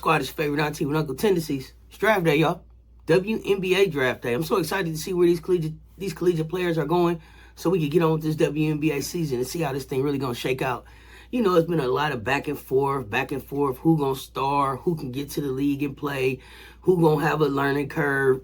squad is your favorite auntie with Uncle Tendencies. It's draft day, y'all. WNBA Draft day. I'm so excited to see where these collegiate players are going so we can get on with this WNBA season and see how this thing really going to shake out. You know, it's been a lot of back and forth, who going to star, who can get to the league and play, who going to have a learning curve.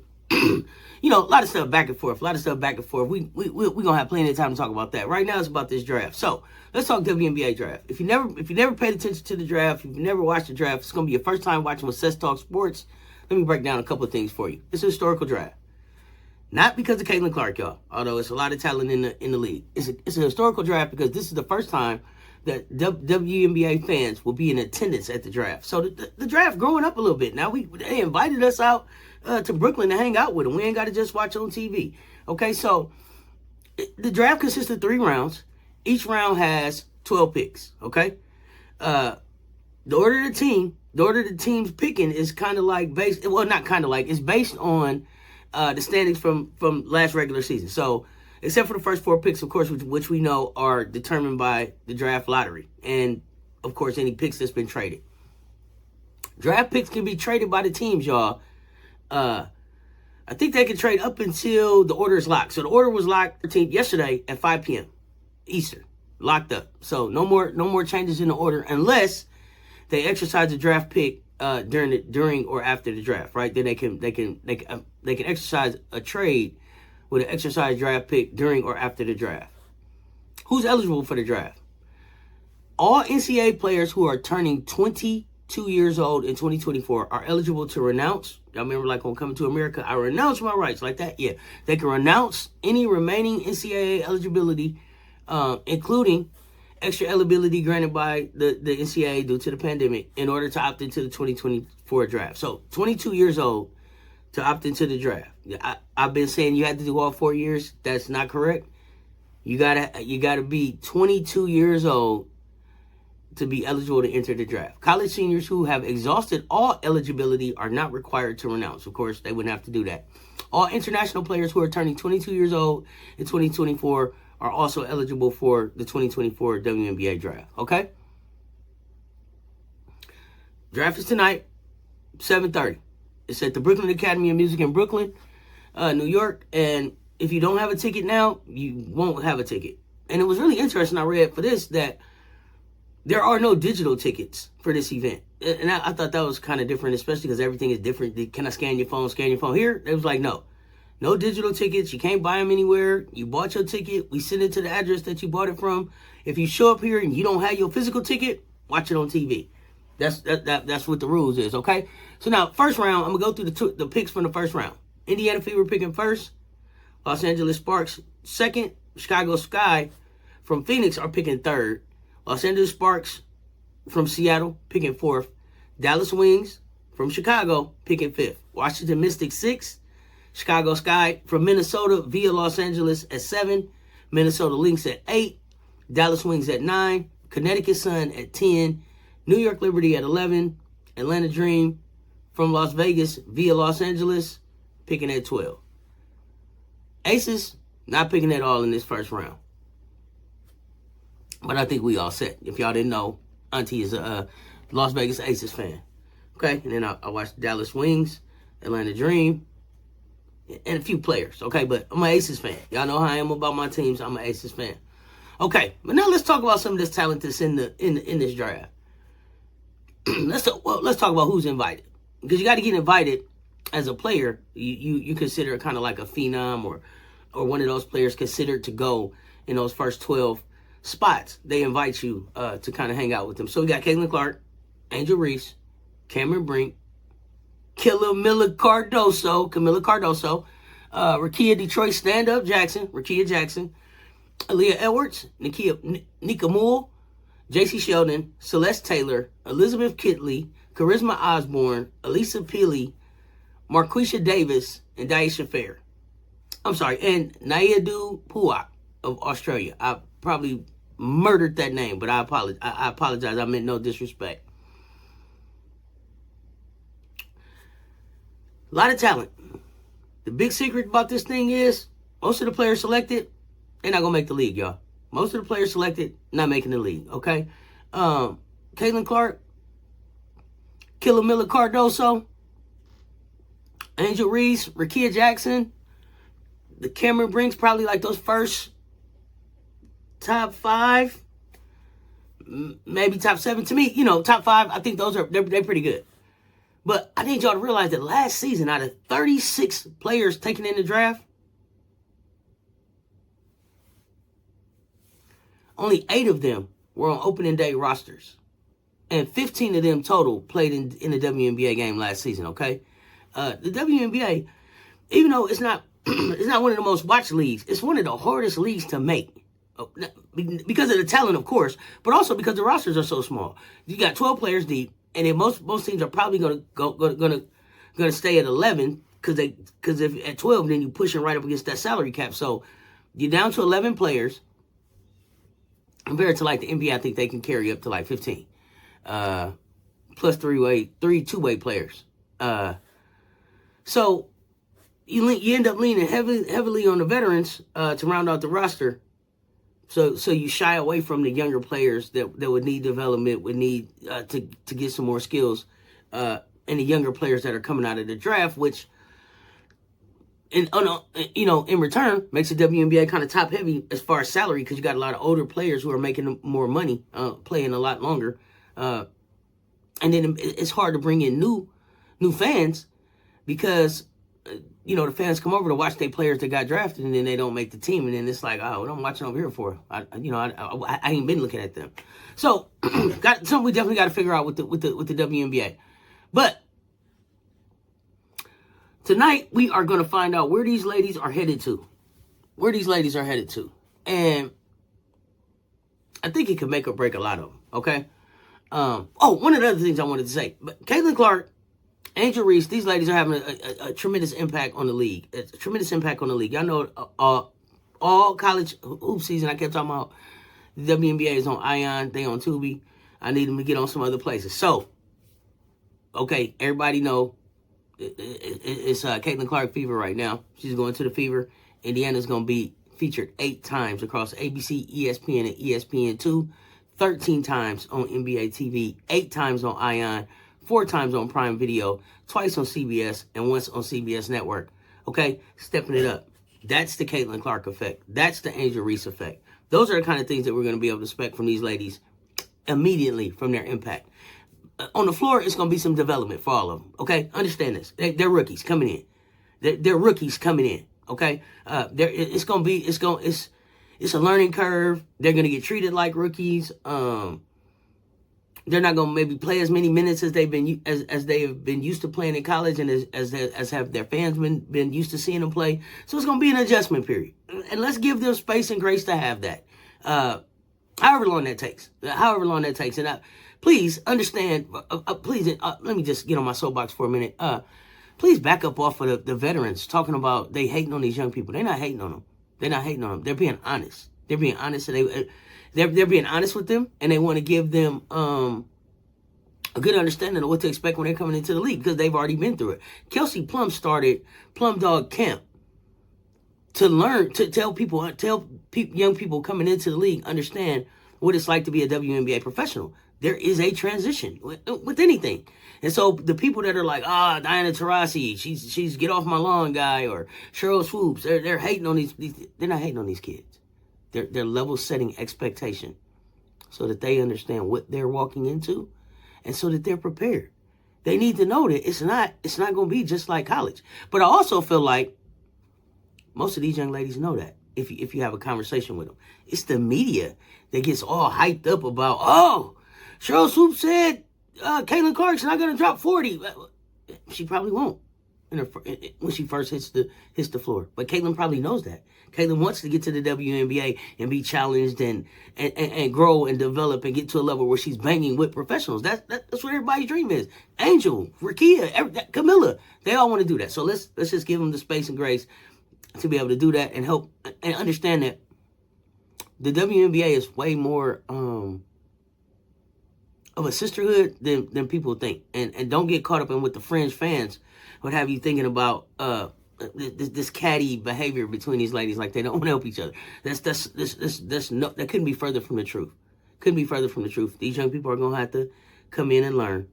You know, a lot of stuff back and forth. We going to have plenty of time to talk about that. Right now, it's about this draft. So, let's talk WNBA Draft. If you never paid attention to the draft, if you never watched the draft, it's going to be your first time watching with Cess Talks Sports. Let me break down a couple of things for you. It's a historical draft. Not because of Caitlin Clark, y'all, although it's a lot of talent in the league. It's a historical draft because this is the first time that WNBA fans will be in attendance at the draft. So the draft growing up a little bit. Now, they invited us out to Brooklyn to hang out with them. We ain't got to just watch on TV. Okay, so the draft consists of 3 rounds. Each round has 12 picks, okay? The order of the team's picking is kind of like it's based on the standings from last regular season. So, except for the first 4 picks, of course, which we know are determined by the draft lottery. And, of course, any picks that's been traded. Draft picks can be traded by the teams, y'all. I think they can trade up until the order is locked. So the order was locked yesterday at 5 p.m. Eastern. Locked up. So no more changes in the order unless they exercise the draft pick during or after the draft, right? Then they can exercise a trade with an exercise draft pick during or after the draft. Who's eligible for the draft? All NCAA players who are turning 22 years old in 2024 are eligible to renounce. Y'all remember, like, on Coming to America, I renounce my rights, like that? Yeah. They can renounce any remaining NCAA eligibility, including extra eligibility granted by the NCAA due to the pandemic, in order to opt into the 2024 draft. So, 22 years old to opt into the draft. I've been saying you had to do all 4 years. That's not correct. You gotta be 22 years old to be eligible to enter the draft. College seniors who have exhausted all eligibility are not required to renounce. Of course, they wouldn't have to do that. All international players who are turning 22 years old in 2024 are also eligible for the 2024 WNBA draft. Okay? Draft is tonight, 7:30. It's at the Brooklyn Academy of Music in Brooklyn, New York. And if you don't have a ticket now, you won't have a ticket. And it was really interesting, I read for this, that there are no digital tickets for this event. And I thought that was kind of different, especially because everything is different. Can I scan your phone? Here, it was like, no digital tickets. You can't buy them anywhere. You bought your ticket. We send it to the address that you bought it from. If you show up here and you don't have your physical ticket, watch it on TV. That's what the rules is, okay? So now, first round, I'm going to go through the picks from the first round. Indiana Fever picking first. Los Angeles Sparks second. Chicago Sky from Phoenix are picking third. Los Angeles Sparks from Seattle picking 4th. Dallas Wings from Chicago picking 5th. Washington Mystics 6th. Chicago Sky from Minnesota via Los Angeles at 7. Minnesota Lynx at 8. Dallas Wings at 9. Connecticut Sun at 10. New York Liberty at 11. Atlanta Dream from Las Vegas via Los Angeles picking at 12. Aces not picking at all in this first round. But I think we all set. If y'all didn't know, Auntie is a Las Vegas Aces fan. Okay? And then I watched Dallas Wings, Atlanta Dream, and a few players. Okay? But I'm an Aces fan. Y'all know how I am about my teams. I'm an Aces fan. Okay. But now let's talk about some of this talent that's in this draft. Let's talk about who's invited. Because you got to get invited as a player. You consider it kind of like a phenom or one of those players considered to go in those first 12 spots. They invite you to kind of hang out with them. So we got Caitlin Clark, Angel Reese, Cameron Brink, Camilla Cardoso, Rakia Detroit stand-up Jackson, Aaliyah Edwards, Nika Moore, J.C. Sheldon, Celeste Taylor, Elizabeth Kitley, Charisma Osborne, Elisa Peely, Marquisha Davis, and Daisha Fair. I'm sorry, and Naidu Puak of Australia. I probably murdered that name, but I apologize. I meant no disrespect. A lot of talent. The big secret about this thing is most of the players selected, they're not going to make the league, y'all. Most of the players selected, not making the league, okay? Caitlin Clark, Killamilla Cardoso, Angel Reese, Rakia Jackson, the Cameron Brinks, probably like those first top 5, maybe top 7. To me, top 5, I think they're pretty good. But I need y'all to realize that last season, out of 36 players taken in the draft, only 8 of them were on opening day rosters. And 15 of them total played in the WNBA game last season, okay? The WNBA, even though it's not it's not one of the most watched leagues, it's one of the hardest leagues to make. Because of the talent, of course, but also because the rosters are so small. You got 12 players deep, and then most teams are probably gonna stay at 11 because if at 12, then you're pushing right up against that salary cap. So you're down to 11 players. Compared to like the NBA, I think they can carry up to like 15. Plus 3 two-way players. So you end up leaning heavily on the veterans to round out the roster. So you shy away from the younger players that would need development, would need to get some more skills, and the younger players that are coming out of the draft, which in return makes the WNBA kind of top heavy as far as salary, because you got a lot of older players who are making more money, playing a lot longer, and then it's hard to bring in new fans because the fans come over to watch their players that got drafted and then they don't make the team, and then it's like, oh, what I'm watching over here for? I ain't been looking at them. So got something we definitely got to figure out with the WNBA, but. Tonight, we are going to find out where these ladies are headed to. And I think it could make or break a lot of them, okay? One of the other things I wanted to say. But Caitlin Clark, Angel Reese, these ladies are having a tremendous impact on the league. It's a tremendous impact on the league. Y'all know all college hoop season, I kept talking about the WNBA is on Ion. They on Tubi. I need them to get on some other places. So, okay, everybody know. It's Caitlin Clark fever right now. She's going to the fever. Indiana's going to be featured 8 times across ABC, ESPN, and ESPN2, 13 times on NBA TV, 8 times on Ion, 4 times on Prime Video, twice on CBS, and once on CBS Network. Okay? Stepping it up. That's the Caitlin Clark effect. That's the Angel Reese effect. Those are the kind of things that we're going to be able to expect from these ladies immediately from their impact. On the floor, it's going to be some development for all of them, okay? Understand this. They're rookies coming in. They're rookies coming in, okay? It's a learning curve. They're going to get treated like rookies. They're not going to maybe play as many minutes as they've been as they have been used to playing in college, and as have their fans been used to seeing them play. So it's going to be an adjustment period, and let's give them space and grace to have that. However long that takes, and please understand. Please, let me just get on my soapbox for a minute. Please back up off of the veterans talking about they hating on these young people. They're not hating on them. They're being honest. They're being honest. And they're being honest with them, and they want to give them a good understanding of what to expect when they're coming into the league because they've already been through it. Kelsey Plum started Plum Dog Camp to learn, to tell young people coming into the league understand what it's like to be a WNBA professional. There is a transition with anything. And so the people that are like, Diana Taurasi, she's get off my lawn guy, or Cheryl Swoops, they're hating on these, they're not hating on these kids. They're level setting expectation so that they understand what they're walking into and so that they're prepared. They need to know that it's not going to be just like college. But I also feel like most of these young ladies know that if you have a conversation with them. It's the media that gets all hyped up about, Cheryl Swoop said Caitlin Clark's not going to drop 40. She probably won't when she first hits the floor. But Caitlin probably knows that. Caitlin wants to get to the WNBA and be challenged and grow and develop and get to a level where she's banging with professionals. That's what everybody's dream is. Angel, Rakia, Camilla, they all want to do that. So let's just give them the space and grace to be able to do that and help and understand that the WNBA is way more of a sisterhood than people think. And don't get caught up in what the fringe fans would have you thinking about this catty behavior between these ladies, like they don't want to help each other. That couldn't be further from the truth. These young people are gonna have to come in and learn.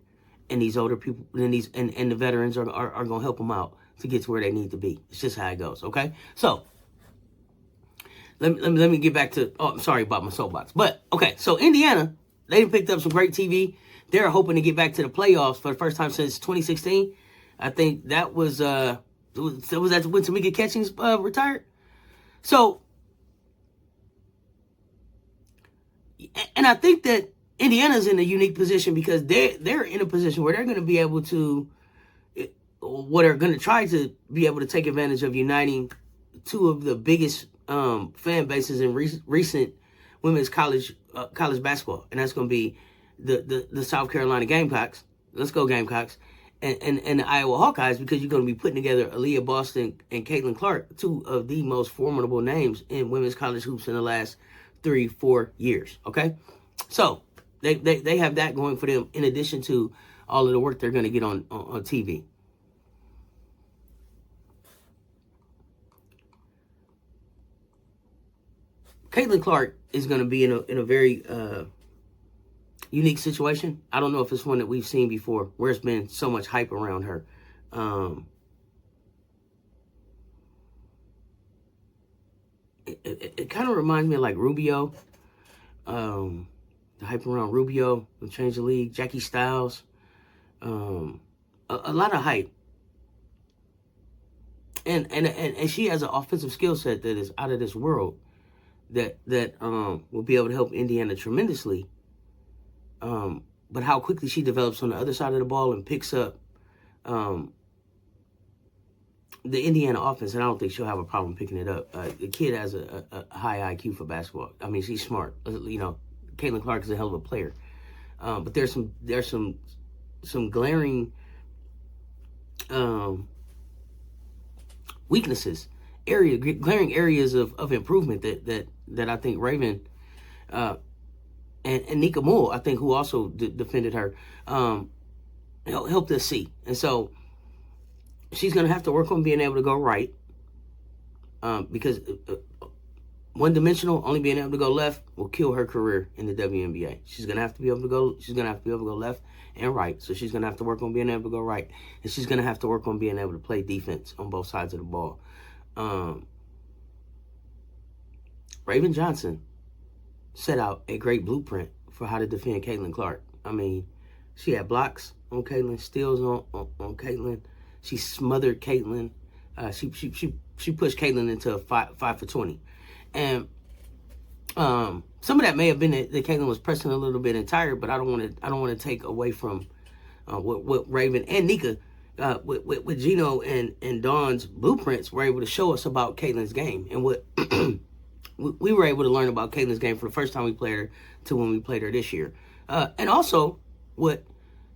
and these older people and the veterans are going to help them out to get to where they need to be. It's just how it goes. Okay, so let me get back to. Oh, I'm sorry about my soapbox, but okay. So Indiana, they picked up some great TV. They're hoping to get back to the playoffs for the first time since 2016. I think that was that when Tamika Catchings retired. So, and I think that Indiana's in a unique position because they're in a position where they're going to be able to, what are going to try to be able to take advantage of uniting two of the biggest fan bases in recent women's college basketball, and that's going to be the South Carolina Gamecocks. Let's go Gamecocks. And the Iowa Hawkeyes, because you're going to be putting together Aaliyah Boston and Caitlin Clark, two of the most formidable names in women's college hoops in the last 3-4 years. Okay, so they have that going for them in addition to all of the work they're going to get on TV. Caitlin Clark is going to be in a very unique situation. I don't know if it's one that we've seen before, where it's been so much hype around her. It kind of reminds me of like Rubio. The hype around Rubio will change the league. Jackie Stiles. A lot of hype. And she has an offensive skill set that is out of this world that will be able to help Indiana tremendously. But how quickly she develops on the other side of the ball and picks up the Indiana offense, and I don't think she'll have a problem picking it up. The kid has a high IQ for basketball. I mean, she's smart. You know, Caitlin Clark is a hell of a player. But there's some glaring weaknesses, glaring areas of improvement that I think Raven and Nika Moore, I think, who also defended her, helped us see. And so she's going to have to work on being able to go right, because one-dimensional, only being able to go left, will kill her career in the WNBA. She's going to have to be able to go. She's going to have to be able to go left and right. So she's going to have to work on being able to go right, and she's going to have to work on being able to play defense on both sides of the ball. Raven Johnson set out a great blueprint for how to defend Caitlin Clark. I mean, she had blocks on Caitlin, steals on Caitlin. She smothered Caitlin. She pushed Caitlin into a 5 for 20. And some of that may have been that Caitlin was pressing a little bit and tired, but I don't want to take away from what Raven and Nika with Gino and Dawn's blueprints were able to show us about Caitlin's game, and what we were able to learn about Caitlin's game from the first time we played her to when we played her this year. And also what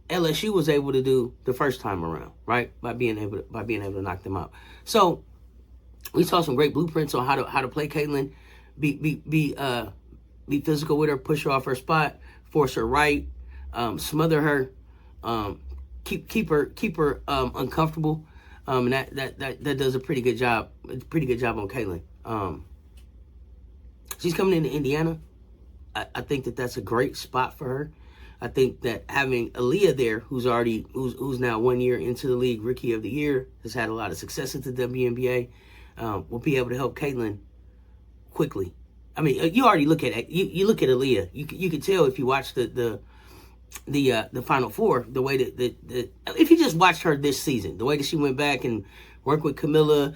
LSU was able to do the first time around, right? By being able to knock them out. So we saw some great blueprints on how to play Caitlin, be physical with her, push her off her spot, force her right, smother her, keep her uncomfortable. And that does a pretty good job on Caitlin. She's coming into Indiana. I think that's a great spot for her. I think that having Aaliyah there, who's now 1 year into the league, Rookie of the Year, has had a lot of success at the WNBA, will be able to help Caitlin quickly. I mean, you already look at it. You look at Aaliyah. You can tell if you watch the Final Four, the way that if you just watched her this season, the way that she went back and worked with Camilla,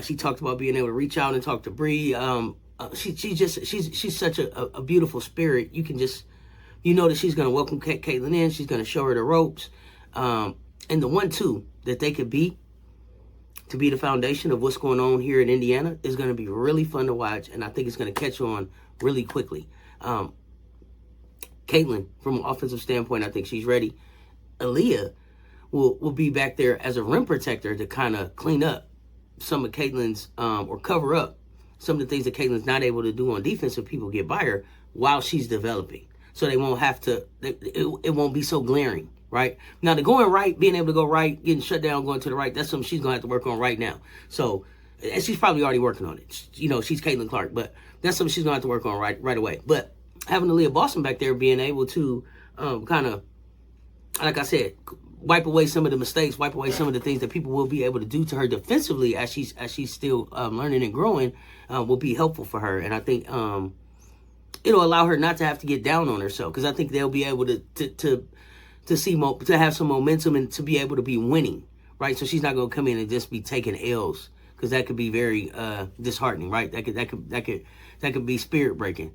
she talked about being able to reach out and talk to Bree. She's such a beautiful spirit. You can just, that she's going to welcome Caitlin in. She's going to show her the ropes. And the 1-2 that they could be to be the foundation of what's going on here in Indiana is going to be really fun to watch. And I think it's going to catch on really quickly. Caitlin, from an offensive standpoint, I think she's ready. Aaliyah will be back there as a rim protector to kind of clean up some of Caitlin's, or cover up some of the things that Caitlin's not able to do on defense if people get by her while she's developing. So they won't have to, it won't be so glaring, right? Now, the going right, being able to go right, getting shut down, going to the right, that's something she's going to have to work on right now. So, and she's probably already working on it. She's Caitlin Clark, but that's something she's going to have to work on right away. But having Aaliyah Boston back there, being able to kind of like I said, wipe away some of the mistakes, wipe away some of the things that people will be able to do to her defensively as she's still learning and growing, will be helpful for her. And I think it'll allow her not to have to get down on herself, because I think they'll be able to have some momentum and to be able to be winning, right? So she's not going to come in and just be taking L's, because that could be very disheartening, right? That could be spirit breaking.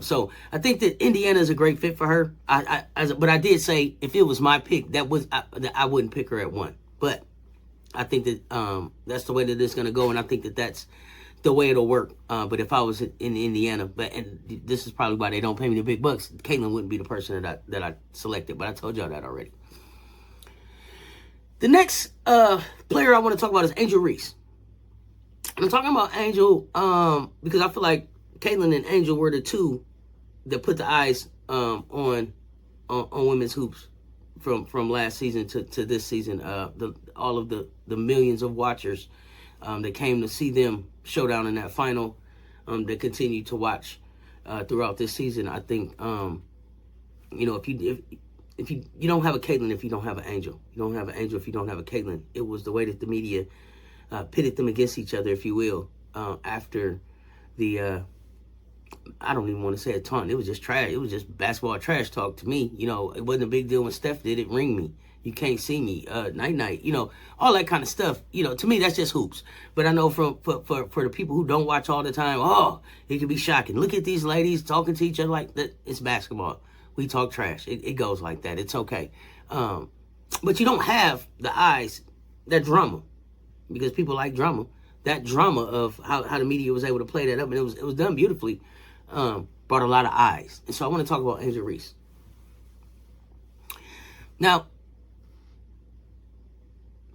So I think that Indiana is a great fit for her. But I did say if it was my pick, I wouldn't pick her at 1. But I think that that's the way that it's going to go, and I think that that's the way it'll work. But if I was in Indiana, and this is probably why they don't pay me the big bucks, Caitlin wouldn't be the person that I selected. But I told y'all that already. The next player I want to talk about is Angel Reese. I'm talking about Angel because I feel like Caitlin and Angel were the two that put the eyes on women's hoops from last season to this season. All of the millions of watchers that came to see them show down in that final, that continue to watch throughout this season. I think if you don't have a Caitlin if you don't have an Angel. You don't have an Angel if you don't have a Caitlin. It was the way that the media pitted them against each other, if you will, after the I don't even want to say a taunt. It was just trash. It was just basketball trash talk to me. It wasn't a big deal when Steph did it. Ring me. You can't see me. Night. All that kind of stuff. To me, that's just hoops. But I know for the people who don't watch all the time, it can be shocking. Look at these ladies talking to each other like that. It's basketball. We talk trash. It goes like that. It's okay. But you don't have the eyes, that drama, because people like drama. That drama of how the media was able to play that up, and it was done beautifully. Brought a lot of eyes. And so I want to talk about Angel Reese. Now,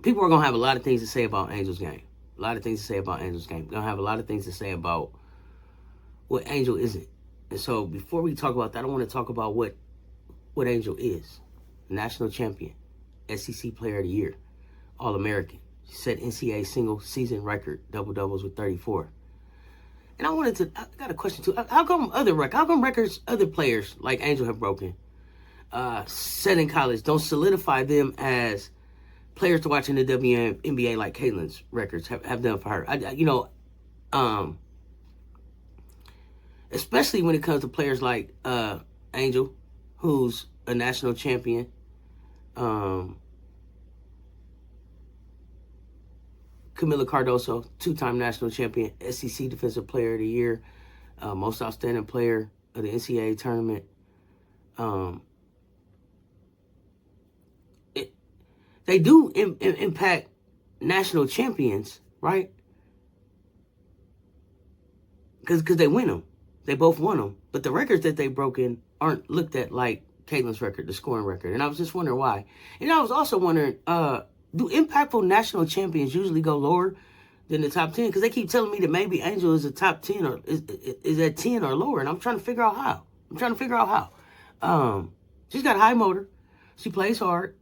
people are going to have a lot of things to say about Angel's game. Going to have a lot of things to say about what Angel isn't. And so before we talk about that, I want to talk about what Angel is. National champion, SEC Player of the Year, All-American. She set NCAA single season record, double-doubles with 34. And I got a question too. How come records other players like Angel have broken, set in college, don't solidify them as players to watch in the WNBA like Caitlin's records have done for her? Especially when it comes to players like Angel, who's a national champion. Camila Cardoso, 2-time national champion, SEC Defensive Player of the Year, most outstanding player of the NCAA tournament. They do impact national champions, right? Because they win them. They both won them. But the records that they've broken aren't looked at like Caitlin's record, the scoring record. And I was just wondering why. And I was also wondering, do impactful national champions usually go lower than the top 10? Because they keep telling me that maybe Angel is a top 10 or is at 10 or lower. And I'm trying to figure out how. She's got a high motor. She plays hard.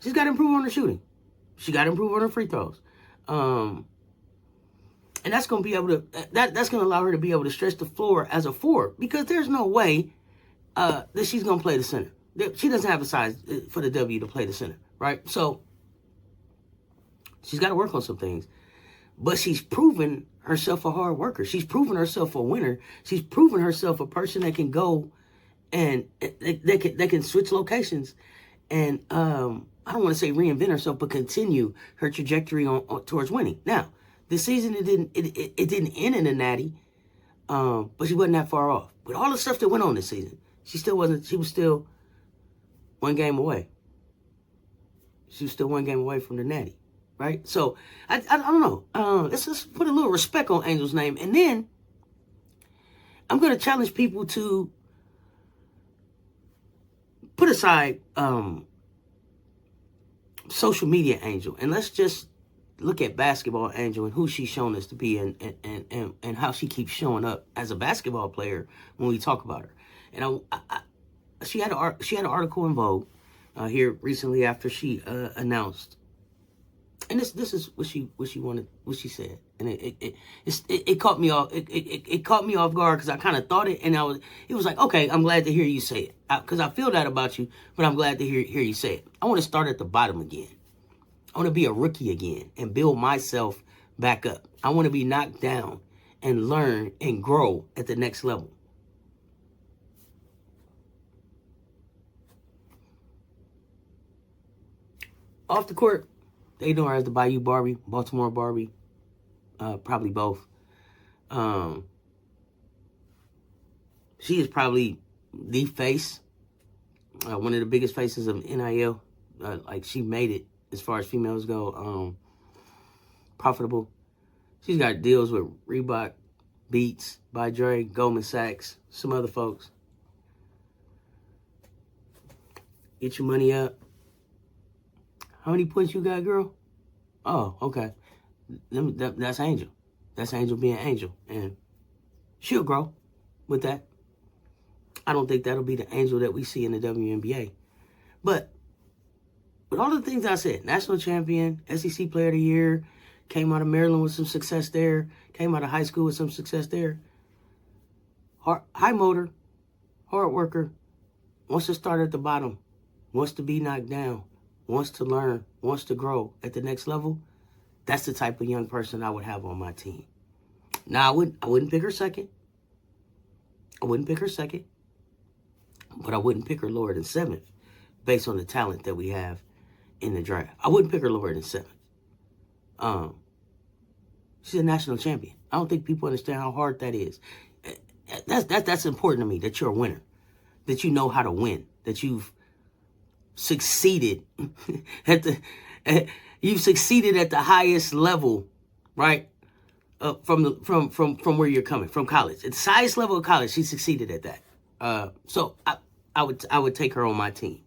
She's got to improve on her shooting. She got to improve on her free throws. And that's going to be able to, that's going to allow her to be able to stretch the floor as a forward, because there's no way that she's going to play the center. She doesn't have a size for the W to play the center, right? So she's got to work on some things. But she's proven herself a hard worker. She's proven herself a winner. She's proven herself a person that can go and they can switch locations and I don't want to say reinvent herself, but continue her trajectory on towards winning. Now, this season it didn't end in a natty, but she wasn't that far off. With all the stuff that went on this season, she was still one game away. She was still one game away from the natty, right? So I don't know. Let's just put a little respect on Angel's name, and then I'm going to challenge people to put aside social media Angel, and let's just look at basketball Angel and who she's shown us to be, and how she keeps showing up as a basketball player when we talk about her. And she had an article in Vogue here recently after she announced And this is what she said, and it caught me off. It caught me off guard because I kind of thought it, and it was like, okay, I'm glad to hear you say it because I feel that about you, but I'm glad to hear you say it. I want to start at the bottom again. I want to be a rookie again and build myself back up. I want to be knocked down and learn and grow at the next level. Off the court, they know her as the Bayou Barbie, Baltimore Barbie, probably both. She is probably the face, one of the biggest faces of NIL. Like, she made it as far as females go, profitable. She's got deals with Reebok, Beats, by Dre, Goldman Sachs, some other folks. Get your money up. How many points you got, girl? Oh, okay. That's Angel. That's Angel being Angel. And she'll grow with that. I don't think that'll be the Angel that we see in the WNBA. But with all the things I said, national champion, SEC player of the year, came out of Maryland with some success there, came out of high school with some success there. High motor, hard worker, wants to start at the bottom, wants to be knocked down, wants to learn, wants to grow at the next level. That's the type of young person I would have on my team. Now, I wouldn't pick her second. But I wouldn't pick her lower than 7th based on the talent that we have in the draft. I wouldn't pick her lower than 7th. She's a national champion. I don't think people understand how hard that is. That's important to me, that you're a winner, that you know how to win, that you've succeeded at the highest level, right? From where you're coming from, college. At the highest level of college, she succeeded at that. So I would take her on my team.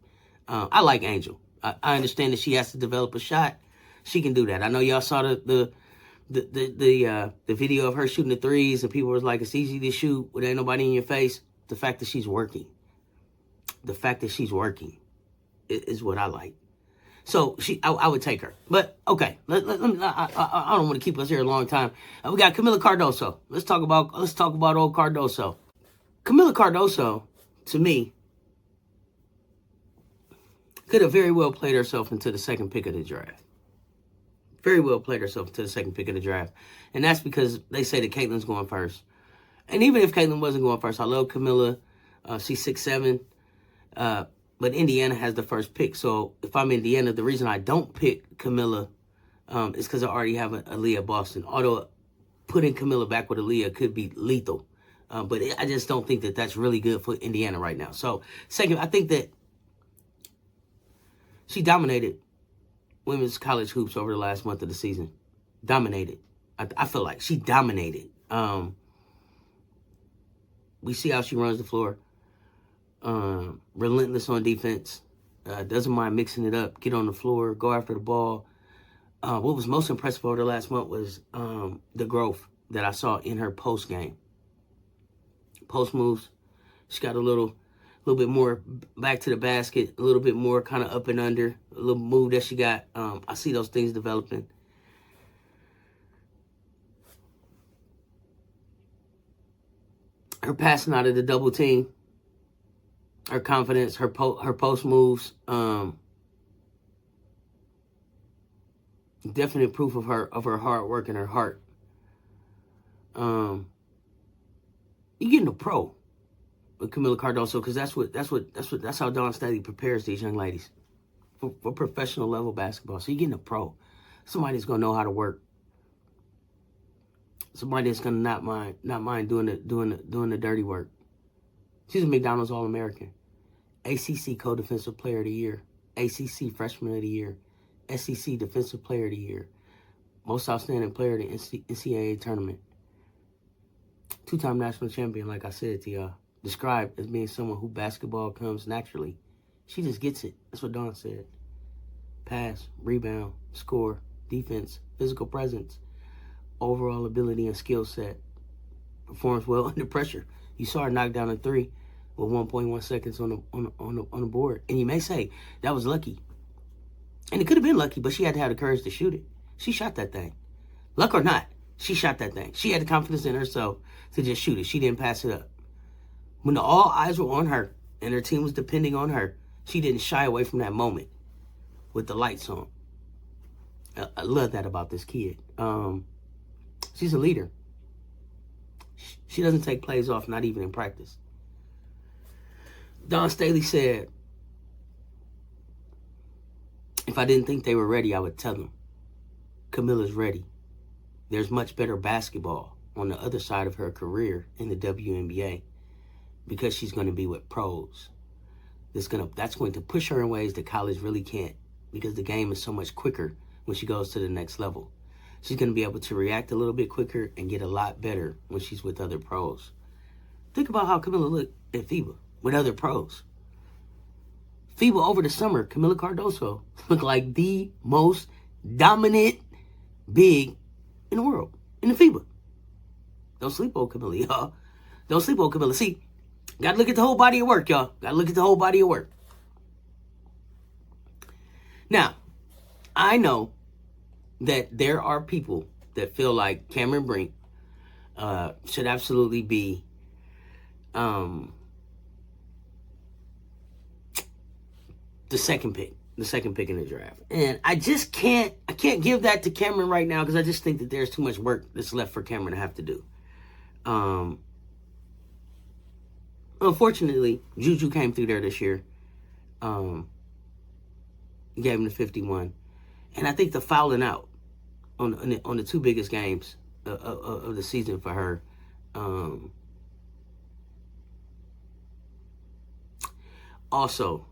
I like Angel. I understand that she has to develop a shot. She can do that. I know y'all saw the video of her shooting the threes, and people was like, it's easy to shoot with ain't nobody in your face. The fact that she's working. Is what I like. So I would take her. But okay, I don't want to keep us here a long time. We got Camila Cardoso. Let's talk about old Cardoso. Camila Cardoso, to me, could have very well played herself into the second pick of the draft. And that's because they say that Caitlin's going first. And even if Caitlin wasn't going first, I love Camila. She's 6'7". But Indiana has the first pick. So if I'm Indiana, the reason I don't pick Camila is because I already have Aaliyah Boston. Although putting Camila back with Aaliyah could be lethal. But I just don't think that that's really good for Indiana right now. So second, I think that she dominated women's college hoops over the last month of the season. Dominated. I feel like she dominated. We see how she runs the floor. Relentless on defense, doesn't mind mixing it up, get on the floor, go after the ball. What was most impressive over the last month was the growth that I saw in her post game. Post moves, she got a little bit more back to the basket, a little bit more kind of up and under, a little move that she got. I see those things developing. Her passing out of the double team, her confidence, her post moves, definite proof of her hard work and her heart. You getting a pro with Camila Cardoso, because that's how Dawn Staley prepares these young ladies for professional level basketball. So you're getting a pro, somebody that's gonna know how to work, somebody that's gonna not mind doing the dirty work. She's a McDonald's All-American, ACC Co-Defensive Player of the Year, ACC Freshman of the Year, SEC Defensive Player of the Year, Most Outstanding Player of the NCAA Tournament, 2-time national champion, like I said to y'all. Described as being someone who basketball comes naturally. She just gets it. That's what Dawn said. Pass, rebound, score, defense, physical presence, overall ability and skill set. Performs well under pressure. You saw her knock down a 3 with 1.1 seconds on the board. And you may say that was lucky. And it could have been lucky, but she had to have the courage to shoot it. She shot that thing. Luck or not, she shot that thing. She had the confidence in herself to just shoot it. She didn't pass it up. When all eyes were on her and her team was depending on her, she didn't shy away from that moment with the lights on. I love that about this kid. She's a leader. She doesn't take plays off, not even in practice. Don Staley said, if I didn't think they were ready, I would tell them. Camilla's ready. There's much better basketball on the other side of her career in the WNBA because she's going to be with pros. That's going to push her in ways that college really can't because the game is so much quicker when she goes to the next level. She's going to be able to react a little bit quicker and get a lot better when she's with other pros. Think about how Camilla looked at FIBA with other pros. FIBA over the summer, Camilla Cardoso looked like the most dominant big in the world, in the FIBA. Don't sleep on Camilla, y'all. Don't sleep on Camilla. See, got to look at the whole body of work, y'all. Got to look at the whole body of work. Now, I know that there are people that feel like Cameron Brink should absolutely be the second pick in the draft. And I can't give that to Cameron right now because I just think that there's too much work that's left for Cameron to have to do. Unfortunately, Juju came through there this year. Gave him the 51. And I think the fouling out on the two biggest games of the season for her also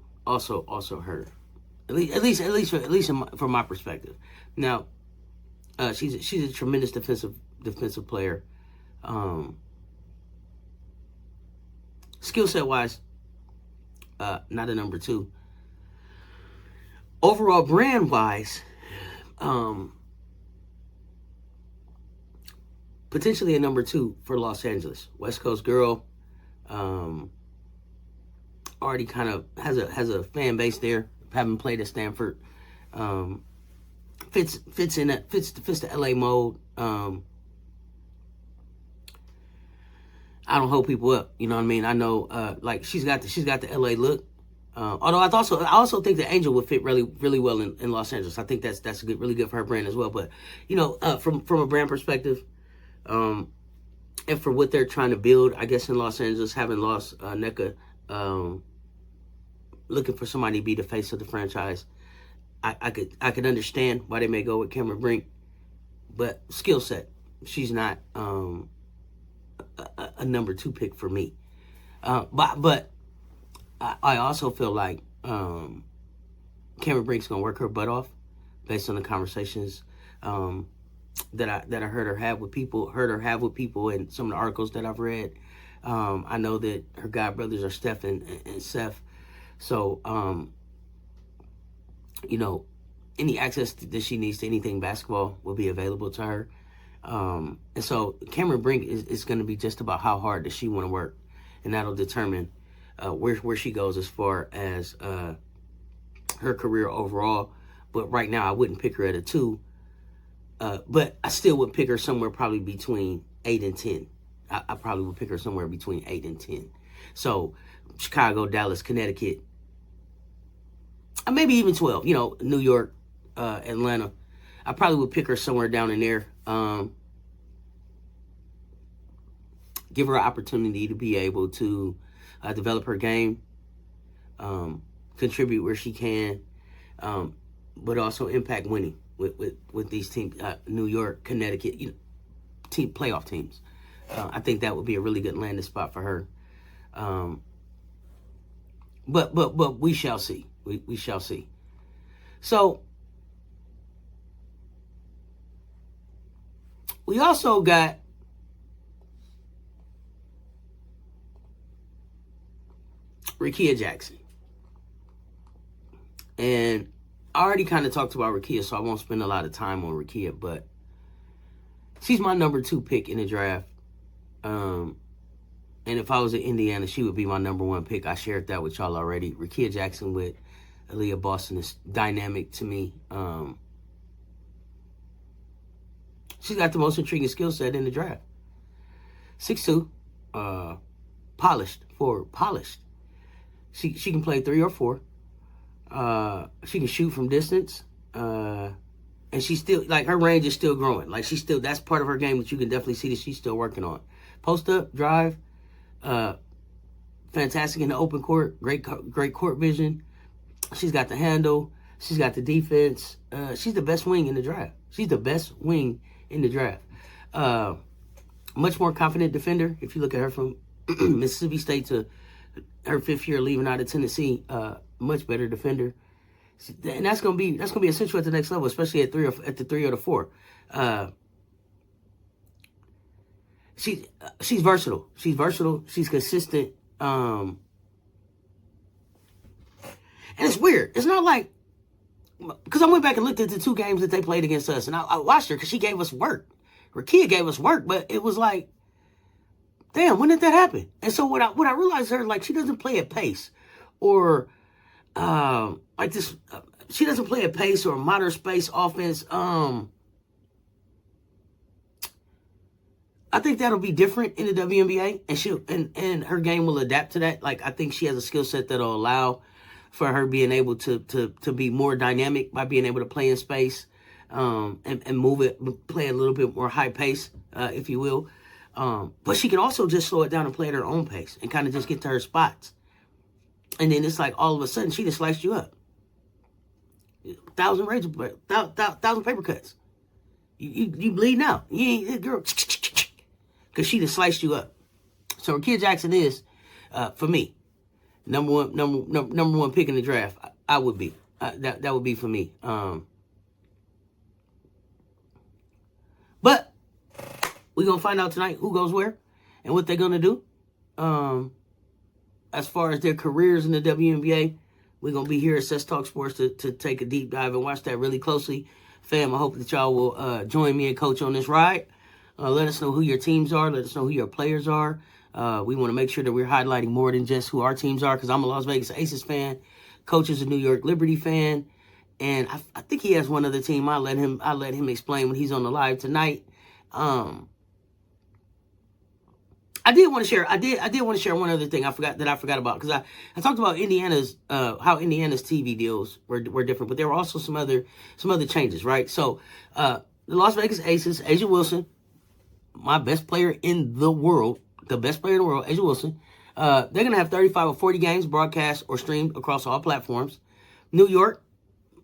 hurt. At least from my perspective. Now, she's a tremendous defensive player. Skill set wise, not a number 2. Overall brand wise, potentially a number 2 for Los Angeles. West Coast girl, already kind of has a fan base there. Having played at Stanford, fits the LA mold. I don't hold people up, you know what I mean. I know, like she's got the LA look. Although I also think the Angel would fit really well in Los Angeles. I think that's really good for her brand as well. But you know, from a brand perspective, and for what they're trying to build, I guess in Los Angeles, having lost NECA, looking for somebody to be the face of the franchise, I could understand why they may go with Cameron Brink, but skill set, she's not a number 2 pick for me. But I also feel like Cameron Brink's gonna work her butt off based on the conversations that I heard her have with people, and some of the articles that I've read. I know that her godbrothers are Steph and Seth. So, you know, any access that she needs to anything basketball will be available to her. And so Cameron Brink is going to be just about how hard does she want to work. And that'll determine where she goes as far as her career overall. But right now, I wouldn't pick her at a 2. But I still would pick her somewhere probably between 8 and 10. I probably would pick her somewhere between 8 and 10. So Chicago, Dallas, Connecticut, maybe even 12. You know, New York, Atlanta. I probably would pick her somewhere down in there. Give her an opportunity to be able to develop her game, contribute where she can, but also impact winning with these teams, New York, Connecticut, playoff teams. I think that would be a really good landing spot for her. But we shall see. We shall see. So we also got Rickea Jackson. And I already kind of talked about Rickea, so I won't spend a lot of time on Rickea, but she's my number 2 pick in the draft. And if I was in Indiana, she would be my number 1 pick. I shared that with y'all already. Rickea Jackson with Aaliyah Boston is dynamic to me. She's got the most intriguing skill set in the draft. 6'2", polished. She can play 3 or 4. She can shoot from distance. And she's still, like, her range is still growing. Like, that's part of her game that you can definitely see that she's still working on. Post up, drive, fantastic in the open court, great court vision. She's got the handle. She's got the defense. She's the best wing in the draft. Much more confident defender. If you look at her from Mississippi State to her 5th year leaving out of Tennessee, much better defender. And that's gonna be essential at the next level, especially at the 3 or the 4. She's versatile. She's consistent. And it's weird. It's not like, because I went back and looked at the 2 games that they played against us, and I watched her because she gave us work. Rakia gave us work, but it was like, damn, when did that happen? And so what I realized her, like, she doesn't play at pace, or like this. She doesn't play at pace or moderate space offense. I think that'll be different in the WNBA, and her game will adapt to that. Like, I think she has a skill set that'll allow for her being able to be more dynamic by being able to play in space, and move it, play a little bit more high pace, if you will. But she can also just slow it down and play at her own pace and kind of just get to her spots. And then it's like all of a sudden she just sliced you up. 1,000 paper cuts. You bleeding out. You ain't, girl, because she just sliced you up. So Rakia Jackson is, for me, number one pick in the draft. I would be. That would be for me. But we're going to find out tonight who goes where and what they're going to do. As far as their careers in the WNBA, we're going to be here at Cess Talks Sports to take a deep dive and watch that really closely. Fam, I hope that y'all will join me and Coach on this ride. Let us know who your teams are. Let us know who your players are. We want to make sure that we're highlighting more than just who our teams are, because I'm a Las Vegas Aces fan. Coach is a New York Liberty fan. And I think he has one other team. I'll let him explain when he's on the live tonight. I did want to share one other thing I forgot about, because I talked about Indiana's how Indiana's TV deals were different, but there were also some other changes, right? So the Las Vegas Aces, Asia Wilson, my best player in the world, Asia Wilson, they're gonna have 35 or 40 games broadcast or streamed across all platforms. New York,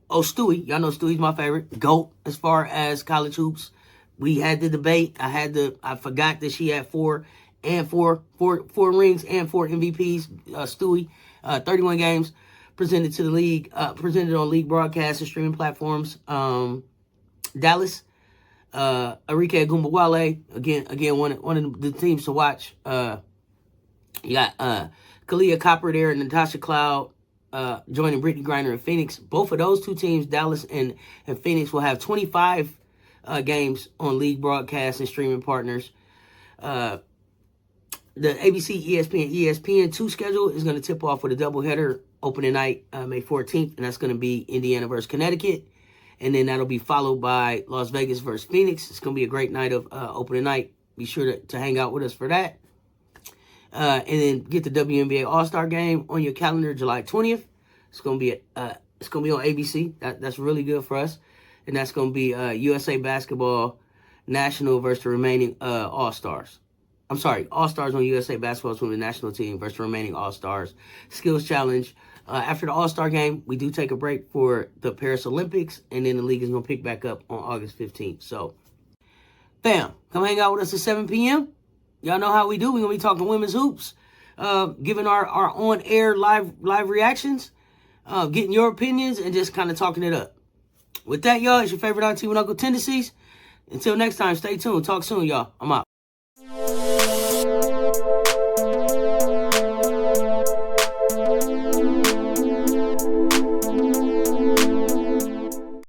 Stewie, y'all know Stewie's my favorite GOAT as far as college hoops. We had the debate. I forgot that she had four rings and 4 MVPs. Stewie, 31 games presented to the league, presented on league broadcasts and streaming platforms. Dallas, Arike Agumbawale, again one of the teams to watch. You got Kalia Copper there and Natasha Cloud joining Brittany Griner in Phoenix. Both of those 2 teams, Dallas and Phoenix, will have 25 games on league broadcasts and streaming partners. The ABC, ESPN2 schedule is going to tip off with a doubleheader opening night, May 14th, and that's going to be Indiana versus Connecticut. And then that'll be followed by Las Vegas versus Phoenix. It's going to be a great night of opening night. Be sure to hang out with us for that. And then get the WNBA All-Star Game on your calendar, July 20th. It's going to be on ABC. That's really good for us. And that's going to be USA Basketball National versus the remaining All-Stars. I'm sorry, All-Stars on USA Basketball Women's National Team versus the remaining All-Stars. Skills Challenge. After the All-Star Game, we do take a break for the Paris Olympics, and then the league is going to pick back up on August 15th. So, bam, come hang out with us at 7 p.m. Y'all know how we do. We're going to be talking women's hoops, giving our on-air live reactions, getting your opinions, and just kind of talking it up. With that, y'all, it's your favorite auntie with Uncle Tendencies. Until next time, stay tuned. Talk soon, y'all. I'm out.